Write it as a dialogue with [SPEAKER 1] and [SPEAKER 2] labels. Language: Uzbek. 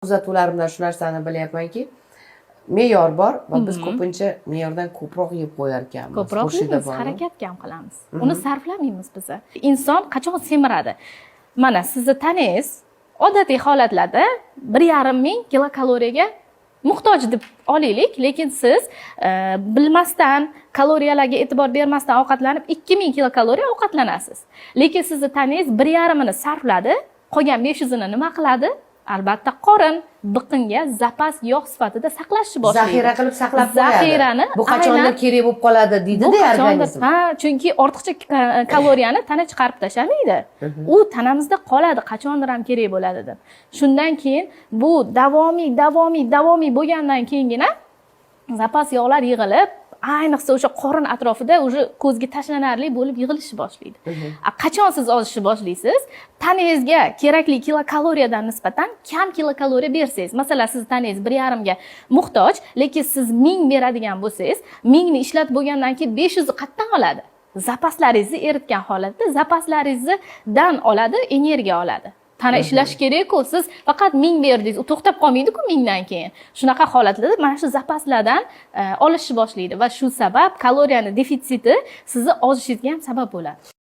[SPEAKER 1] Kuzatuvlar bilan shu narsani bilyapmanki, me'yor bor va biz ko'pincha me'yordan ko'proq yeb qo'yar ekanmiz.
[SPEAKER 2] Ko'proq yeymiz, harakat ham qilamiz. Uni sarflamaymiz biz. Inson qachon semiradi? Mana sizni tanangiz odatiy holatlarda 1,5 ming kilokaloriyaga muhtoj deb olaylik, lekin siz bilmasdan, kaloriyalarga e'tibor bermasdan ovqatlanib 2000 kilokaloriya ovqatlanasiz. Lekin sizni tanangiz 1,5 mini sarfladi, qolgan 500 ni nima qiladi? Albatta qorin biqinga zapas yog' sifatida saqlashni boshlaydi.
[SPEAKER 1] Zaxira qilib saqlab qo'yadi.
[SPEAKER 2] Zaxirani
[SPEAKER 1] bu qachondir kerak bo'lib qoladi deydi-da organizm.
[SPEAKER 2] Ha, chunki ortiqcha kaloriyani tana chiqarib tashlamaydi. U tanamizda qoladi, qachondir ham kerak bo'ladi deb. Shundan keyin bu davomiy bo'lgandan keyingina zapas yog'lar yig'ilib, ayniqsa o'sha qorin atrofida o'sha ko'zga tashlanarli bo'lib yig'ilishni boshlaydi. Qachon siz ozishni boshlaysiz? Tanangizga kerakli kilokaloriyadan nisbatan kam kilokaloriya bersangiz, masalan, siz tanangiz 1,5 ga muhtoj, lekin siz 1000 beradigan bo'lsangiz, 1000 ni ishlatib bo'lgandan keyin 500 ni qayerdan oladi? Zapaslaringizni eritgan holatda zapaslaringizdan oladi, energiya oladi. Tana ishlash kerak-ku, siz faqat 1000 berdingiz, u to'xtab qolmaydi-ku 1000 dan keyin. Shunaqa holatlarda mana shu zapaslardan olishni boshlaydi va shu sabab kaloriyani defitsiti sizni ozishingizga ham sabab bo'ladi.